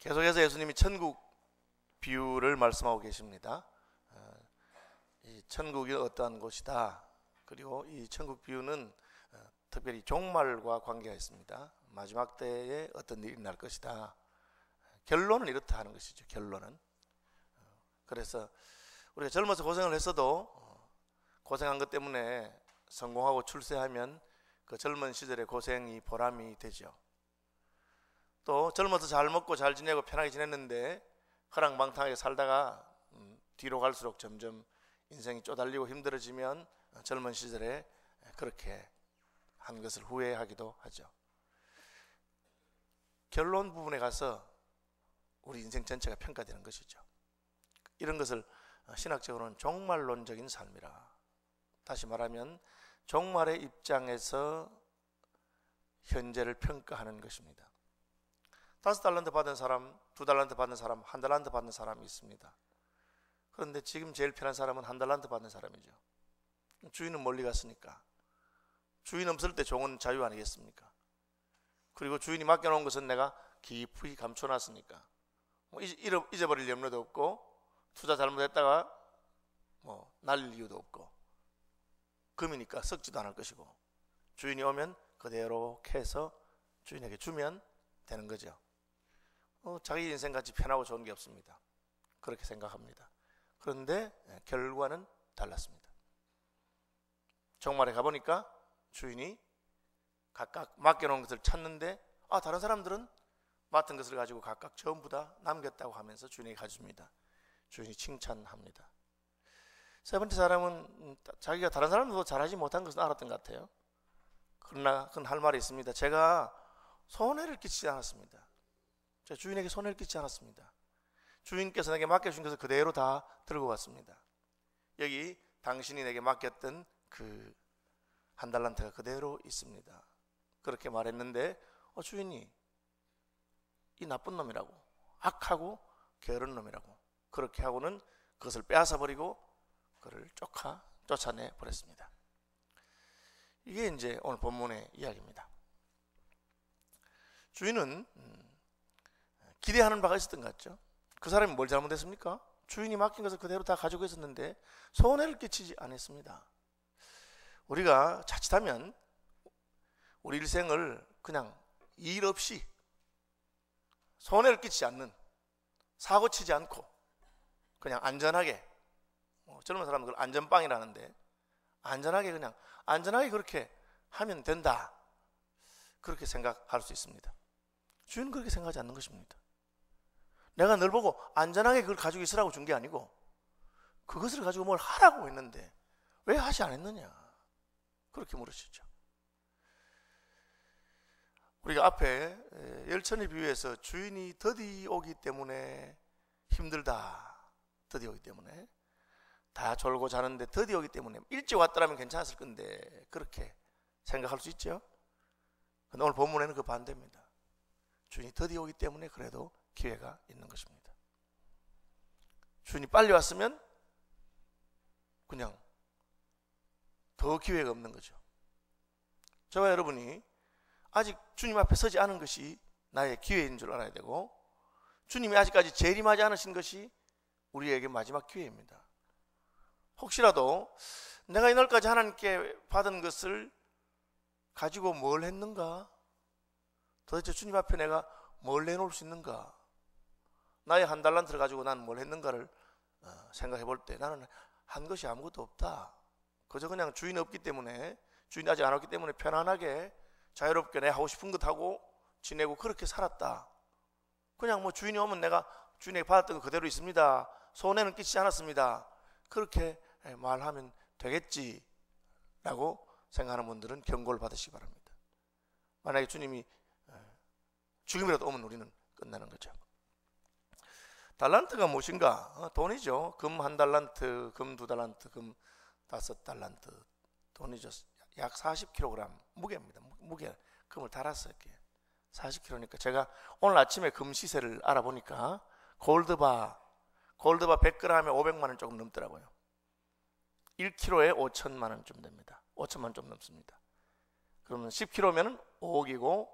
계속해서 예수님이 천국 비유를 말씀하고 계십니다. 이 천국이 어떠한 곳이다. 그리고 이 천국 비유는 특별히 종말과 관계가 있습니다. 마지막 때에 어떤 일이 날 것이다. 결론은 이렇다 하는 것이죠. 결론은. 그래서 우리가 젊어서 고생을 했어도 고생한 것 때문에 성공하고 출세하면 그 젊은 시절의 고생이 보람이 되죠. 또 젊어서 잘 먹고 잘 지내고 편하게 지냈는데 허랑방탕하게 살다가 뒤로 갈수록 점점 인생이 쪼달리고 힘들어지면 젊은 시절에 그렇게 한 것을 후회하기도 하죠. 결론 부분에 가서 우리 인생 전체가 평가되는 것이죠. 이런 것을 신학적으로는 종말론적인 삶이라. 다시 말하면 종말의 입장에서 현재를 평가하는 것입니다. 5달란트 받은 사람, 2달란트 받는 사람, 1달란트 받는 사람이 있습니다. 그런데 지금 제일 편한 사람은 1달란트 받는 사람이죠. 주인은 멀리 갔으니까. 주인 없을 때 종은 자유 아니겠습니까? 그리고 주인이 맡겨놓은 것은 내가 깊이 감춰놨으니까 잊어버릴 염려도 없고, 투자 잘못했다가 날릴 이유도 없고, 금이니까 썩지도 않을 것이고, 주인이 오면 그대로 캐서 주인에게 주면 되는 거죠. 자기 인생같이 편하고 좋은 게 없습니다. 그렇게 생각합니다. 그런데 결과는 달랐습니다. 종말에 가보니까 주인이 각각 맡겨놓은 것을 찾는데 다른 사람들은 맡은 것을 가지고 각각 전부 다 남겼다고 하면서 주인에게 가져줍니다. 주인이 칭찬합니다. 세 번째 사람은 자기가 다른 사람들도 잘하지 못한 것은 알았던 것 같아요. 그러나 그건 할 말이 있습니다. 제가 손해를 끼치지 않았습니다. 제가 주인에게 손해를 끼치지 않았습니다. 주인께서 내게 맡겨준 것을 그대로 다 들고 갔습니다. 여기 당신이 내게 맡겼던 그 1달란트가 그대로 있습니다. 그렇게 말했는데 주인이 이 나쁜 놈이라고, 악하고 게으른 놈이라고 그렇게 하고는 그것을 빼앗아버리고 그를 쫓아내 버렸습니다. 이게 이제 오늘 본문의 이야기입니다. 주인은 기대하는 바가 있었던 것 같죠. 그 사람이 뭘 잘못했습니까? 주인이 맡긴 것을 그대로 다 가지고 있었는데 손해를 끼치지 않았습니다. 우리가 자칫하면 우리 일생을 그냥 일 없이 손해를 끼치지 않는, 사고 치지 않고 그냥 안전하게, 젊은 사람은 그걸 안전빵이라는데, 안전하게 그렇게 하면 된다, 그렇게 생각할 수 있습니다. 주인은 그렇게 생각하지 않는 것입니다. 내가 널 보고 안전하게 그걸 가지고 있으라고 준 게 아니고 그것을 가지고 뭘 하라고 했는데 왜 하지 않았느냐, 그렇게 물으시죠. 우리가 앞에 열천의 비유에서 주인이 더디 오기 때문에 힘들다, 더디 오기 때문에 다 졸고 자는데 더디 오기 때문에 일찍 왔더라면 괜찮았을 건데 그렇게 생각할 수 있죠. 근데 오늘 본문에는 그 반대입니다. 주인이 더디 오기 때문에 그래도 기회가 있는 것입니다. 주인이 빨리 왔으면 그냥 더 기회가 없는 거죠. 저와 여러분이 아직 주님 앞에 서지 않은 것이 나의 기회인 줄 알아야 되고, 주님이 아직까지 재림하지 않으신 것이 우리에게 마지막 기회입니다. 혹시라도 내가 이날까지 하나님께 받은 것을 가지고 뭘 했는가? 도대체 주님 앞에 내가 뭘 내놓을 수 있는가? 나의 1달란트를 가지고 난 뭘 했는가를 생각해 볼 때 나는 한 것이 아무것도 없다. 그저 그냥 주인이 없기 때문에, 주인이 아직 안 왔기 때문에 편안하게 자유롭게 내 하고 싶은 것 하고 지내고 그렇게 살았다. 그냥 주인이 오면 내가 주인에게 받았던 거 그대로 있습니다, 손해는 끼치지 않았습니다, 그렇게 말하면 되겠지라고 생각하는 분들은 경고를 받으시기 바랍니다. 만약에 주님이 지금이라도 오면 우리는 끝나는 거죠. 달란트가 무엇인가? 돈이죠. 금 1달란트, 금 2달란트, 금 5달란트, 돈이죠. 약 40kg 무게입니다. 무게, 금을 달았어요. 이렇게 40kg니까 제가 오늘 아침에 금 시세를 알아보니까 골드바 100g에 500만 원 조금 넘더라고요. 1kg에 5천만 원 좀 됩니다. 5천만 원 좀 넘습니다. 그러면 10kg면 5억이고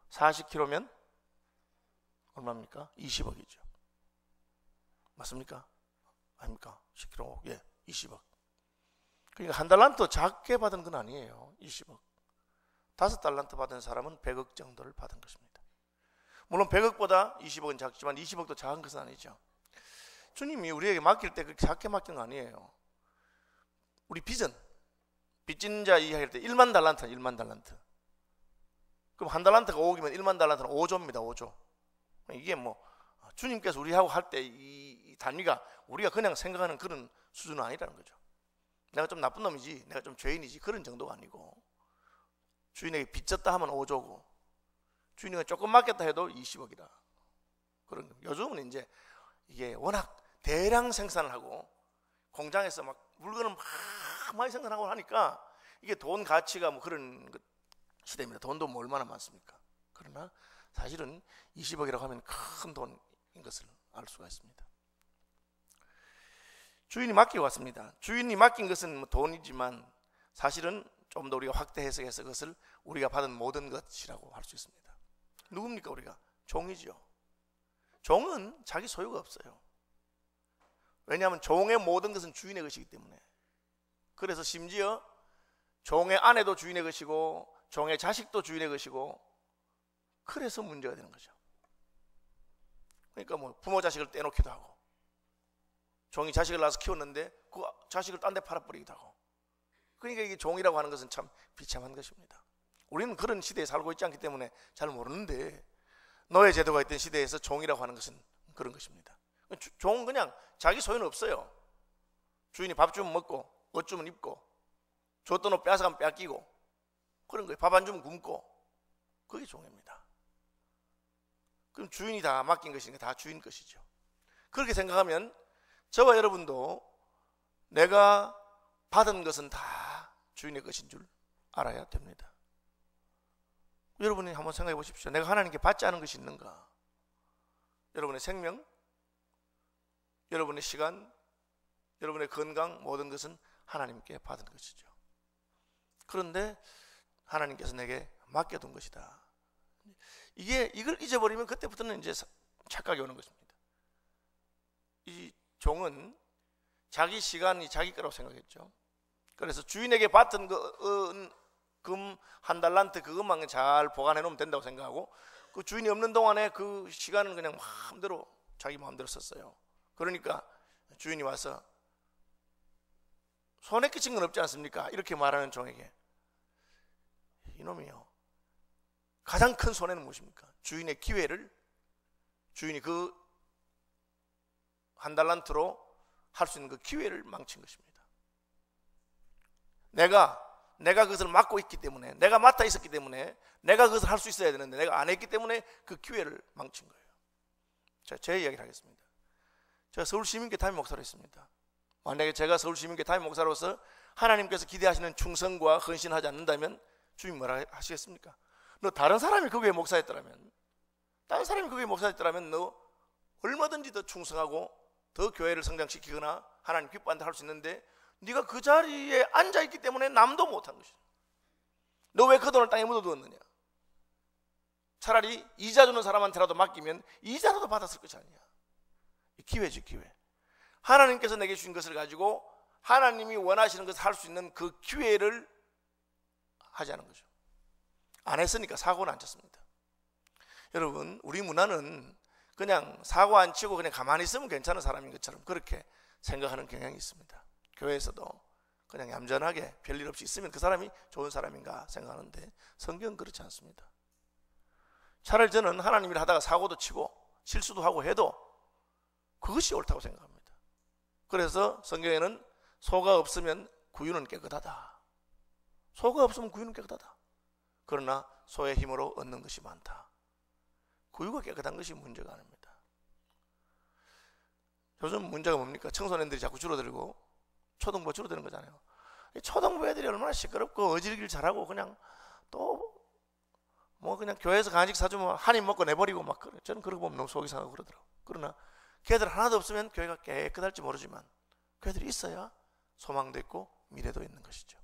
40kg면 얼마입니까? 20억이죠. 맞습니까? 아닙니까? 10kg, 예, 20억. 그러니까 한 달란트 작게 받은 건 아니에요. 20억. 5달란트 받은 사람은 100억 정도를 받은 것입니다. 물론 100억보다 20억은 작지만 20억도 작은 것은 아니죠. 주님이 우리에게 맡길 때 그렇게 작게 맡긴 거 아니에요. 우리 빚진 자 이야기할 때 1만 달란트, 1만 달란트. 그럼 한 달란트가 5억이면 1만 달란트는 5조입니다. 5조. 이게 뭐 주님께서 우리하고 할 때 이 단위가 우리가 그냥 생각하는 그런 수준은 아니라는 거죠. 내가 좀 나쁜 놈이지, 내가 좀 죄인이지, 그런 정도가 아니고, 주인에게 빚졌다 하면 5조고 주인에게 조금 맡겼다 해도 20억이다. 그런 겁니다. 요즘은 이제 이게 워낙 대량 생산을 하고 공장에서 막 물건을 막 많이 생산하고 하니까 이게 돈 가치가 뭐 그런 시대입니다. 돈도 뭐 얼마나 많습니까? 그러나 사실은 20억이라고 하면 큰 돈인 것을 알 수가 있습니다. 주인이 맡기고 왔습니다. 주인이 맡긴 것은 뭐 돈이지만 사실은 좀 더 우리가 확대 해석해서 그것을 우리가 받은 모든 것이라고 할 수 있습니다. 누굽니까? 우리가 종이지요. 종은 자기 소유가 없어요. 왜냐하면 종의 모든 것은 주인의 것이기 때문에. 그래서 심지어 종의 아내도 주인의 것이고 종의 자식도 주인의 것이고, 그래서 문제가 되는 거죠. 그러니까 뭐 부모 자식을 떼놓기도 하고, 종이 자식을 낳아서 키웠는데 그 자식을 딴 데 팔아버리기도 하고. 그러니까 이게 종이라고 하는 것은 참 비참한 것입니다. 우리는 그런 시대에 살고 있지 않기 때문에 잘 모르는데, 노예 제도가 있던 시대에서 종이라고 하는 것은 그런 것입니다. 종은 그냥 자기 소유는 없어요. 주인이 밥 주면 먹고 옷 주면 입고 줬던 옷 빼앗아가면 뺏기고 그런 거예요. 밥 안 주면 굶고. 그게 종입니다. 그럼 주인이 다 맡긴 것이니까 다 주인 것이죠. 그렇게 생각하면 저와 여러분도 내가 받은 것은 다 주인의 것인 줄 알아야 됩니다. 여러분이 한번 생각해 보십시오. 내가 하나님께 받지 않은 것이 있는가? 여러분의 생명, 여러분의 시간, 여러분의 건강, 모든 것은 하나님께 받은 것이죠. 그런데 하나님께서 내게 맡겨둔 것이다. 이걸 잊어버리면 그때부터는 이제 착각이 오는 것입니다. 이 종은 자기 시간이 자기 거라고 생각했죠. 그래서 주인에게 받은 금 한 달란트 그것만 잘 보관해 놓으면 된다고 생각하고, 그 주인이 없는 동안에 그 시간은 그냥 마음대로 자기 마음대로 썼어요. 그러니까 주인이 와서 손해 끼친 건 없지 않습니까? 이렇게 말하는 종에게, 이놈이요, 가장 큰 손해는 무엇입니까? 주인의 기회를, 주인이 그 한 달란트로 할 수 있는 그 기회를 망친 것입니다. 내가 그것을 맡고 있기 때문에, 내가 맡아 있었기 때문에, 내가 그것을 할 수 있어야 되는데 내가 안 했기 때문에 그 기회를 망친 거예요. 자, 제 이야기를 하겠습니다. 제가 서울시민교회 담임 목사로 했습니다. 만약에 제가 서울시민교회 담임 목사로서 하나님께서 기대하시는 충성과 헌신하지 않는다면 주님 뭐라 하시겠습니까? 너 다른 사람이 그 교회 목사였더라면, 너 얼마든지 더 충성하고 더 교회를 성장시키거나 하나님 기뻐한다 할 수 있는데, 네가 그 자리에 앉아있기 때문에 남도 못한 것이야. 너 왜 그 돈을 땅에 묻어두었느냐? 차라리 이자 주는 사람한테라도 맡기면 이자라도 받았을 것이 아니야. 기회지, 기회. 하나님께서 내게 주신 것을 가지고 하나님이 원하시는 것을 할 수 있는 그 기회를 하지 않은 거죠. 안 했으니까 사고는 안 쳤습니다. 여러분, 우리 문화는 그냥 사고 안 치고 그냥 가만히 있으면 괜찮은 사람인 것처럼 그렇게 생각하는 경향이 있습니다. 교회에서도 그냥 얌전하게 별일 없이 있으면 그 사람이 좋은 사람인가 생각하는데, 성경은 그렇지 않습니다. 차라리 저는 하나님 일 하다가 사고도 치고 실수도 하고 해도 그것이 옳다고 생각합니다. 그래서 성경에는 소가 없으면 구유는 깨끗하다. 소가 없으면 구유는 깨끗하다. 그러나 소의 힘으로 얻는 것이 많다. 구유가 깨끗한 것이 문제가 아닙니다. 요즘 문제가 뭡니까? 청소년들이 자꾸 줄어들고 초등부 줄어드는 거잖아요. 초등부 애들이 얼마나 시끄럽고 어지르기를 잘하고 그냥 또 뭐 그냥 교회에서 간식 사주면 한 입 먹고 내버리고 막 그래. 저는 그러고 보면 너무 속이 상하고 그러더라고요. 그러나 걔들 하나도 없으면 교회가 깨끗할지 모르지만 걔들이 있어야 소망도 있고 미래도 있는 것이죠.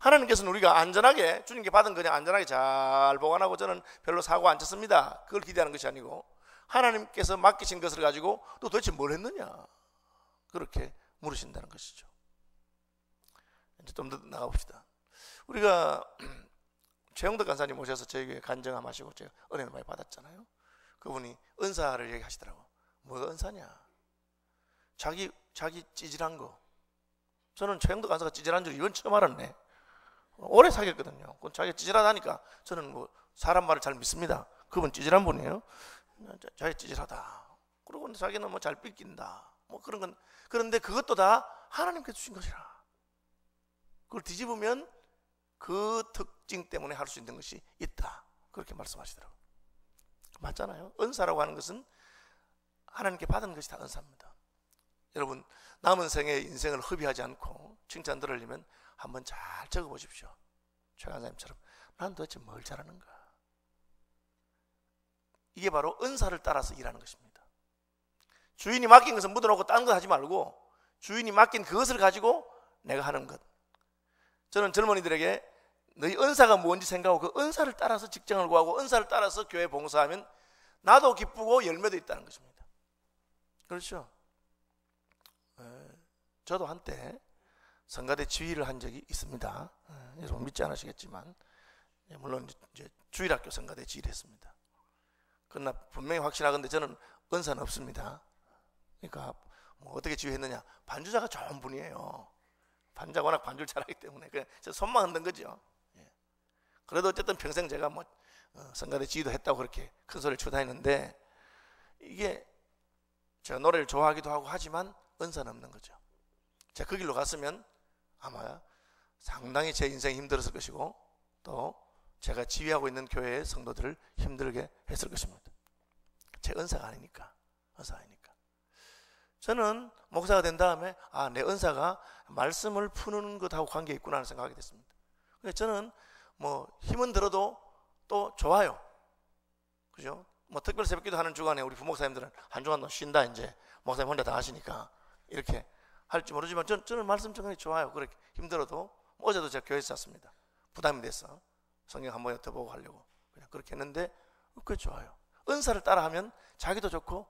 하나님께서는 우리가 안전하게 주님께 받은 그냥 안전하게 잘 보관하고 저는 별로 사고 안 쳤습니다, 그걸 기대하는 것이 아니고 하나님께서 맡기신 것을 가지고 또 도대체 뭘 했느냐, 그렇게 물으신다는 것이죠. 이제 좀 더 나가봅시다. 우리가 최영덕 간사님 오셔서 저희 교회 간증함 하시고 제가 은혜를 많이 받았잖아요. 그분이 은사를 얘기하시더라고. 뭐가 은사냐? 자기 찌질한 거. 저는 최영덕 간사가 찌질한 줄 이번 처음 알았네. 오래 사귀었거든요. 자기가 찌질하다니까 저는 뭐 사람 말을 잘 믿습니다. 그분 찌질한 분이에요. 자기 찌질하다. 그리고 자기는 뭐 잘 삐낀다. 뭐 그런 건, 그런데 그것도 다 하나님께서 주신 것이라. 그걸 뒤집으면 그 특징 때문에 할 수 있는 것이 있다, 그렇게 말씀하시더라고요. 맞잖아요. 은사라고 하는 것은 하나님께 받은 것이 다 은사입니다. 여러분, 남은 생의 인생을 허비하지 않고 칭찬 들으려면 한번 잘 적어보십시오. 최 간사님처럼 난 도대체 뭘 잘하는가. 이게 바로 은사를 따라서 일하는 것입니다. 주인이 맡긴 것은 묻어놓고 딴 거 하지 말고 주인이 맡긴 그것을 가지고 내가 하는 것. 저는 젊은이들에게 너희 은사가 뭔지 생각하고 그 은사를 따라서 직장을 구하고 은사를 따라서 교회 봉사하면 나도 기쁘고 열매도 있다는 것입니다. 그렇죠? 저도 한때 성가대 지휘를 한 적이 있습니다. 여러분 믿지 않으시겠지만 물론 이제 주일학교 성가대 지휘를 했습니다. 그러나 분명히 확실하건대 저는 은사는 없습니다. 그러니까 뭐 어떻게 지휘했느냐, 반주자가 좋은 분이에요. 반주자가 워낙 반주를 잘하기 때문에 그냥 손만 흔든 거죠. 그래도 어쨌든 평생 제가 뭐 성가대 지휘도 했다고 그렇게 큰 소리를 치고 다니는데 이게 제가 노래를 좋아하기도 하고 하지만 은사는 없는 거죠. 제가 그 길로 갔으면 아마 상당히 제 인생이 힘들었을 것이고 또 제가 지휘하고 있는 교회의 성도들을 힘들게 했을 것입니다. 제 은사가 아니니까. 은사가 아니니까. 저는 목사가 된 다음에 내 은사가 말씀을 푸는 것하고 관계 있구나 하는 생각이 됐습니다. 그래서 저는 뭐 힘은 들어도 또 좋아요. 그죠? 뭐 특별 새벽기도 하는 주간에 우리 부목사님들은 한 주간 너 쉰다, 이제 목사님 혼자 다 하시니까 이렇게 할지 모르지만 저는 말씀 전하기 좋아요. 그렇게 힘들어도 어제도 제가 교회에서 잤습니다. 부담이 돼서 성경 한번 엿보고 하려고 그냥 그렇게 했는데 그게 좋아요. 은사를 따라하면 자기도 좋고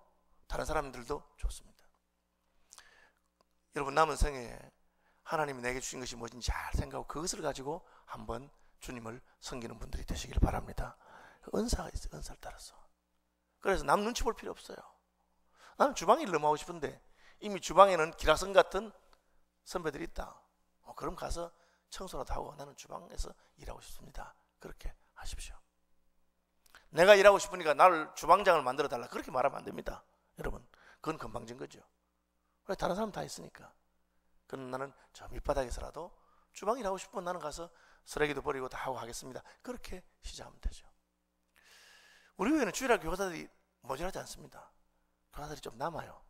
다른 사람들도 좋습니다. 여러분, 남은 생에 하나님이 내게 주신 것이 뭐든지 잘 생각하고 그것을 가지고 한번 주님을 섬기는 분들이 되시길 바랍니다. 은사가 있어요. 은사를 따라서. 그래서 남 눈치 볼 필요 없어요. 나는 주방에 일 너무 하고 싶은데 이미 주방에는 기라성 같은 선배들이 있다. 그럼 가서 청소라도 하고 나는 주방에서 일하고 싶습니다. 그렇게 하십시오. 내가 일하고 싶으니까 나를 주방장을 만들어 달라, 그렇게 말하면 안 됩니다. 여러분, 그건 건방진 거죠. 왜? 다른 사람 다 있으니까. 그럼 나는 저 밑바닥에서라도 주방 일하고 싶으면 나는 가서 쓰레기도 버리고 다 하고 하겠습니다. 그렇게 시작하면 되죠. 우리 교회는 주일학 교사들이 모자라지 않습니다. 교사들이 좀 남아요.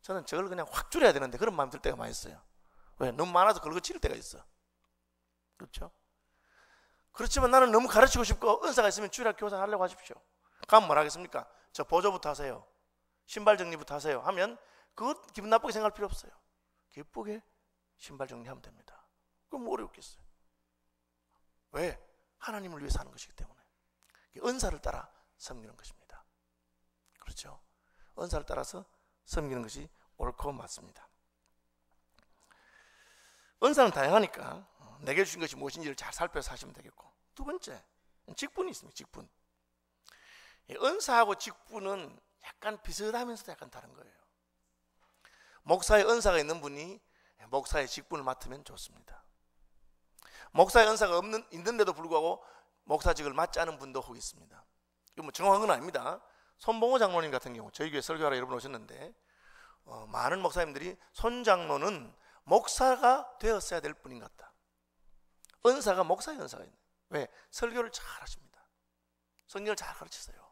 저는 저걸 그냥 확 줄여야 되는데 그런 마음 들 때가 많이 있어요. 왜? 너무 많아서 긁어치를 때가 있어. 그렇죠? 그렇지만 나는 너무 가르치고 싶고 은사가 있으면 주일학 교사 하려고 하십시오. 그럼 뭘 하겠습니까? 저 보조부터 하세요, 신발 정리부터 하세요 하면 그것 기분 나쁘게 생각할 필요 없어요. 기쁘게 신발 정리하면 됩니다. 그럼 뭐 어렵겠어요? 왜? 하나님을 위해서 하는 것이기 때문에. 은사를 따라 섬기는 것입니다. 그렇죠? 은사를 따라서 섬기는 것이 옳고 맞습니다. 은사는 다양하니까 내게 주신 것이 무엇인지를 잘 살펴서 하시면 되겠고, 두 번째, 직분이 있습니다. 직분. 은사하고 직분은 약간 비슷하면서도 약간 다른 거예요. 목사의 은사가 있는 분이 목사의 직분을 맡으면 좋습니다. 목사의 은사가 있는데도 불구하고 목사직을 맡지 않은 분도 혹 있습니다. 이거 뭐 정확한 건 아닙니다. 손봉호 장로님 같은 경우 저희 교회 설교하러 여러 분 오셨는데 많은 목사님들이 손 장로는 목사가 되었어야 될 뿐인 것 같다. 은사가 목사의 은사가 있는. 왜? 설교를 잘 하십니다. 성경을 잘 가르치세요.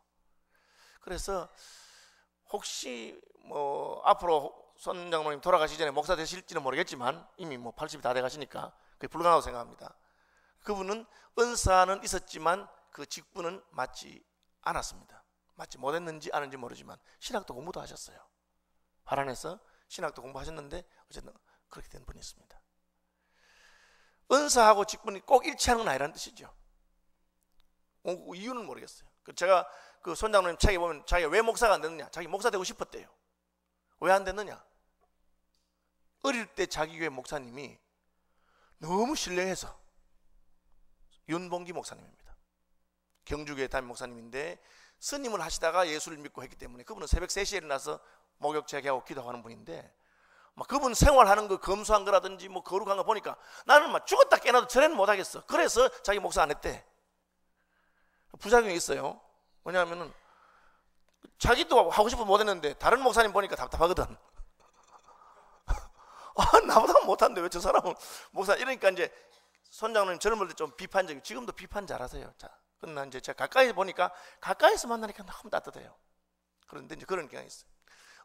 그래서 혹시 뭐 앞으로 손 장로님 돌아가시기 전에 목사 되실지는 모르겠지만 이미 뭐 80이 다 돼가시니까 그게 불가능하다고 생각합니다. 그분은 은사는 있었지만 그 직분은 맞지 않았습니다. 맞지 못했는지 아는지 모르지만 신학도 공부도 하셨어요. 화란에서 신학도 공부하셨는데 어쨌든 그렇게 된 분이 있습니다. 은사하고 직분이 꼭 일치하는 건 아니라는 뜻이죠. 이유는 모르겠어요. 제가 그 손장로님 책에 보면 자기가 왜 목사가 안 됐느냐, 자기 목사 되고 싶었대요. 왜 안 됐느냐? 어릴 때 자기 교회 목사님이 너무 신뢰해서, 윤봉기 목사님입니다. 경주교회 담임 목사님인데 스님을 하시다가 예수를 믿고 했기 때문에 그분은 새벽 3시에 일어나서 목욕 재개하고 기도하는 분인데, 막 그분 생활하는 거, 검소한 거라든지 뭐 거룩한 거 보니까 나는 막 죽었다 깨나도 절에는 못 하겠어. 그래서 자기 목사 안 했대. 부작용이 있어요. 왜냐하면은 자기도 하고 싶어서 못 했는데 다른 목사님 보니까 답답하거든. 나보다 못한데 왜 저 사람은 목사. 이러니까 이제 손장로님 젊을 때 좀 비판적이고, 지금도 비판 잘하세요. 자, 그러나 이제 제가 가까이 보니까, 가까이서 만나니까 너무 따뜻해요. 그런데 이제 그런 경향이 있어요.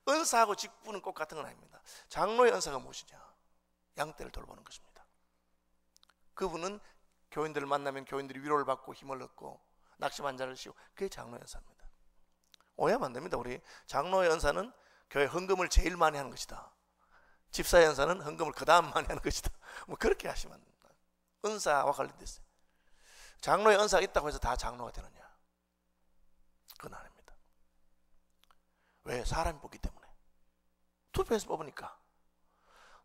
은사하고 직분은 꼭 같은 건 아닙니다. 장로의 은사가 무엇이냐? 양떼를 돌보는 것입니다. 그분은 교인들을 만나면 교인들이 위로를 받고 힘을 얻고 낙심한 자를 씌우고, 그게 장로의 은사입니다. 오해하면 안 됩니다. 우리 장로의 은사는 교회 헌금을 제일 많이 하는 것이다. 집사의 은사는 헌금을 그 다음 많이 하는 것이다. 뭐 그렇게 하시면 안 됩니다. 은사와 관련돼 있어요. 장로의 은사가 있다고 해서 다 장로가 되느냐? 그건 아닙니다. 왜? 사람이 뽑기 때문에. 투표해서 뽑으니까.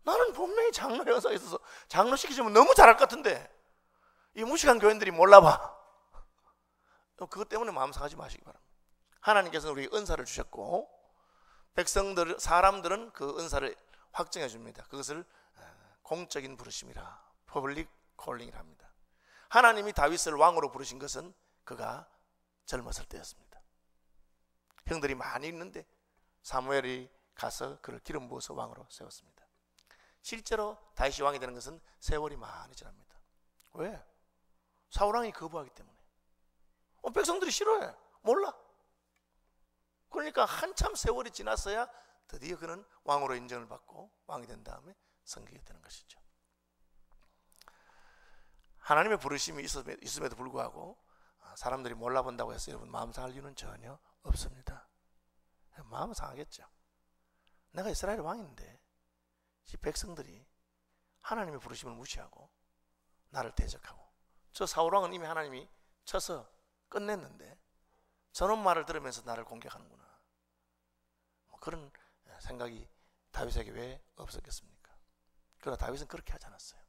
나는 분명히 장로의 은사가 있어서 장로 시키시면 너무 잘할 것 같은데 이 무식한 교인들이 몰라봐. 그것 때문에 마음 상하지 마시기 바랍니다. 하나님께서는 우리에게 은사를 주셨고, 백성들, 사람들은 그 은사를 확정해 줍니다. 그것을 공적인 부르심이라, 퍼블릭 콜링이라 합니다. 하나님이 다윗을 왕으로 부르신 것은 그가 젊었을 때였습니다. 형들이 많이 있는데 사무엘이 가서 그를 기름 부어서 왕으로 세웠습니다. 실제로 다윗이 왕이 되는 것은 세월이 많이 지납니다. 왜? 사울왕이 거부하기 때문에. 백성들이 싫어해. 몰라. 그러니까 한참 세월이 지났어야 드디어 그는 왕으로 인정을 받고 왕이 된 다음에 섬기게 되는 것이죠. 하나님의 부르심이 있음에도 불구하고 사람들이 몰라본다고 해서 여러분 마음 상할 이유는 전혀 없습니다. 마음 상하겠죠. 내가 이스라엘 왕인데 이 백성들이 하나님의 부르심을 무시하고 나를 대적하고, 저 사울왕은 이미 하나님이 쳐서 끝냈는데 저런 말을 들으면서 나를 공격하는구나. 그런 생각이 다윗에게 왜 없었겠습니까? 그러나 다윗은 그렇게 하지 않았어요.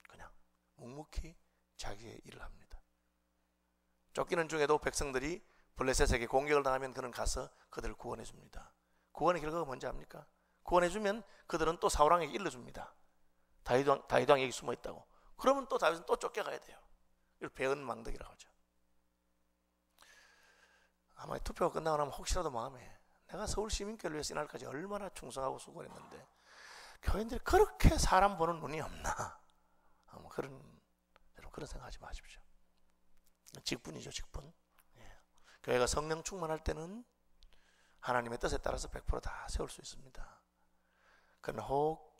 그냥 묵묵히 자기의 일을 합니다. 쫓기는 중에도 백성들이 블레셋에게 공격을 당하면 그는 가서 그들을 구원해 줍니다. 구원의 결과가 뭔지 압니까? 구원해 주면 그들은 또 사울왕에게 일러줍니다. 다윗 왕에게 숨어 있다고. 그러면 또 다윗은 또 쫓겨가야 돼요. 이걸 배은망덕이라고 하죠. 아마 투표가 끝나고 나면 혹시라도 마음에, 내가 서울 시민교회를 위해서 이날까지 얼마나 충성하고 수고를 했는데 교인들이 그렇게 사람 보는 눈이 없나, 그런 생각하지 마십시오. 직분이죠, 직분. 교회가 성령 충만할 때는 하나님의 뜻에 따라서 100% 다 세울 수 있습니다. 그러나 혹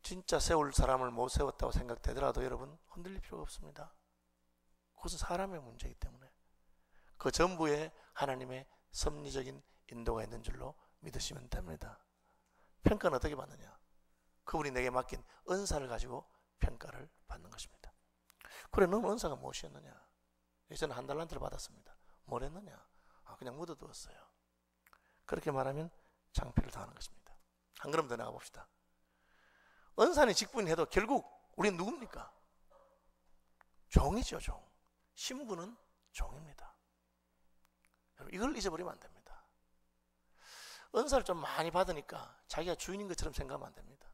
진짜 세울 사람을 못 세웠다고 생각되더라도 여러분 흔들릴 필요가 없습니다. 그것은 사람의 문제이기 때문에 그 전부에 하나님의 섭리적인 인도가 있는 줄로 믿으시면 됩니다. 평가는 어떻게 받느냐? 그분이 내게 맡긴 은사를 가지고 평가를 받는 것입니다. 그래, 너는 은사가 무엇이었느냐? 저는 한 달란트를 받았습니다. 뭘 했느냐? 그냥 묻어두었어요. 그렇게 말하면 창피를 당하는 것입니다. 한 걸음 더 나가 봅시다. 은사는 직분이 해도 결국 우리는 누굽니까? 종이죠, 종. 신분은 종입니다. 여러분, 이걸 잊어버리면 안 됩니다. 은사를 좀 많이 받으니까 자기가 주인인 것처럼 생각하면 안 됩니다.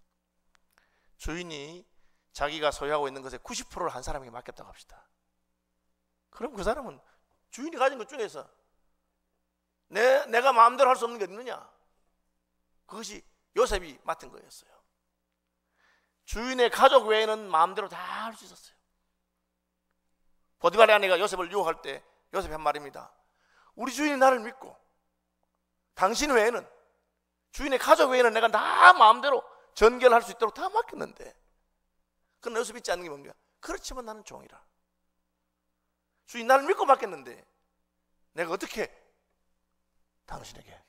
주인이 자기가 소유하고 있는 것의 90%를 한 사람에게 맡겼다고 합시다. 그럼 그 사람은 주인이 가진 것 중에서 내가 마음대로 할 수 없는 게 있느냐? 그것이 요셉이 맡은 거였어요. 주인의 가족 외에는 마음대로 다 할 수 있었어요. 보디발의 아내가 요셉을 유혹할 때 요셉이 한 말입니다. 우리 주인이 나를 믿고 당신 외에는, 주인의 가족 외에는 내가 다 마음대로 전결할 수 있도록 다 맡겼는데, 그러나 요셉이 믿지 않는 게 뭡니까? 그렇지만 나는 종이라. 주인 나를 믿고 맡겼는데 내가 어떻게 당신에게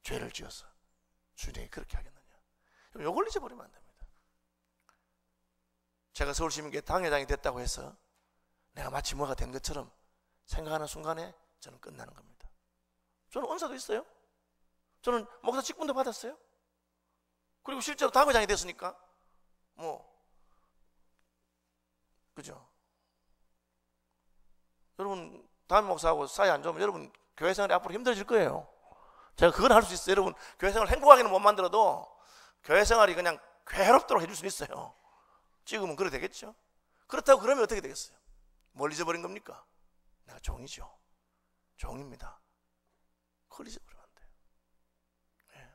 죄를 지어서 주인에게 그렇게 하겠느냐? 이걸 잊어버리면 안 됩니다. 제가 서울시민교회 당회장이 됐다고 해서 내가 마치 뭐가 된 것처럼 생각하는 순간에 저는 끝나는 겁니다. 저는 은사도 있어요. 저는 목사 직분도 받았어요. 그리고 실제로 당회장이 됐으니까 그죠? 여러분 담임 목사하고 사이 안 좋으면 여러분 교회 생활이 앞으로 힘들어질 거예요. 제가 그건 할 수 있어요. 여러분 교회 생활 행복하게는 못 만들어도 교회 생활이 그냥 괴롭도록 해줄 수 있어요. 지금은 그래 되겠죠. 그렇다고 그러면 어떻게 되겠어요? 뭘 잊어버린 겁니까? 내가 종이죠. 종입니다. 그걸 잊어버리면 안 돼요. 네.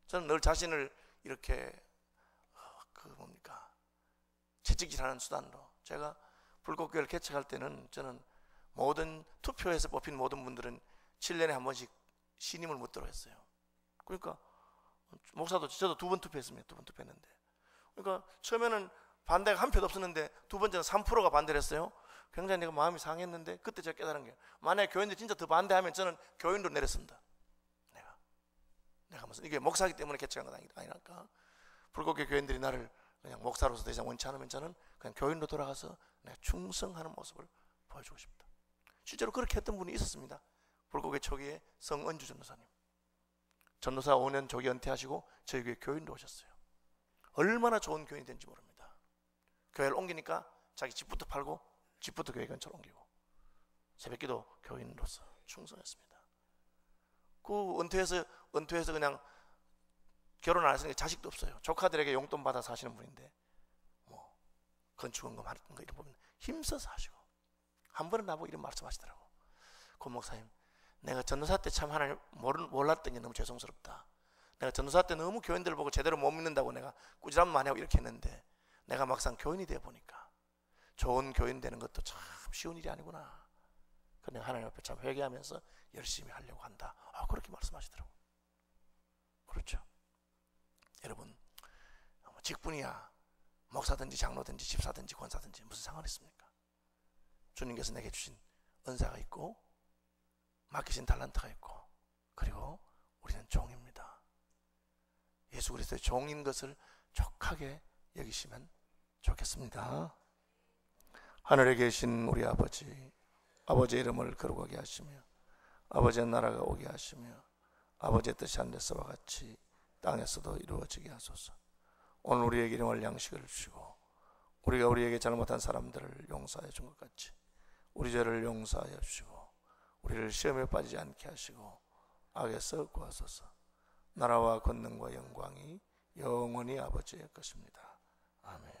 저는 늘 자신을 이렇게 채찍질하는 수단으로, 제가 불꽃교회를 개척할 때는 저는 모든 투표에서 뽑힌 모든 분들은 7년에 한 번씩 신임을 묻도록 했어요. 그러니까 목사도 저도 2번 투표했습니다. 2번 투표했는데, 그러니까 처음에는 반대가 한 표도 없었는데 두 번째는 3%가 반대를 했어요. 굉장히 내가 마음이 상했는데 그때 제가 깨달은 게, 만약에 교인들이 진짜 더 반대하면 저는 교인으로 내렸습니다. 내가 무슨 이게 목사기 때문에 개척한 건 아니랄까. 불꽃교회 교인들이 나를 그냥 목사로서 더 이상 원치 않으면 저는 그냥 교인으로 돌아가서 내가 충성하는 모습을 보여주고 싶다. 실제로 그렇게 했던 분이 있었습니다. 불꽃교회 초기에 성은주 전도사님, 전도사 5년 조기 은퇴하시고 저희 교회 교인으로 오셨어요. 얼마나 좋은 교인이 된지 모릅니다. 교회를 옮기니까 자기 집부터 팔고 집부터 교회 근처로 옮기고 새벽기도 교인으로서 충성했습니다. 그 은퇴해서 그냥 결혼 안 했으니까 자식도 없어요. 조카들에게 용돈 받아 사시는 분인데 건축원금 하는 거 이런 부분 힘써서 하시고, 한 번은 나보고 이런 말씀하시더라고. 고 목사님, 내가 전도사 때 참 하나님 몰랐던 게 너무 죄송스럽다. 내가 전도사 때 너무 교인들 보고 제대로 못 믿는다고 내가 꾸지람 많이 하고 이렇게 했는데, 내가 막상 교인이 되어 보니까 좋은 교인 되는 것도 참 쉬운 일이 아니구나. 그래서 하나님 앞에 참 회개하면서 열심히 하려고 한다. 그렇게 말씀하시더라고. 그렇죠. 여러분, 직분이야 목사든지 장로든지 집사든지 권사든지 무슨 상관이 있습니까? 주님께서 내게 주신 은사가 있고 맡기신 달란트가 있고, 그리고 우리는 종입니다. 예수 그리스도의 종인 것을 족하게 여기시면 좋겠습니다. 하늘에 계신 우리 아버지, 아버지의 이름을 거룩하게 하시며 아버지의 나라가 오게 하시며 아버지의 뜻이 하늘에서와 같이 땅에서도 이루어지게 하소서. 오늘 우리에게 일용할 양식을 주시고 우리가 우리에게 잘못한 사람들을 용서하여 준 것 같이 우리 죄를 용서하여 주시고 우리를 시험에 빠지지 않게 하시고 악에서 구하소서. 나라와 권능과 영광이 영원히 아버지의 것입니다. 아멘.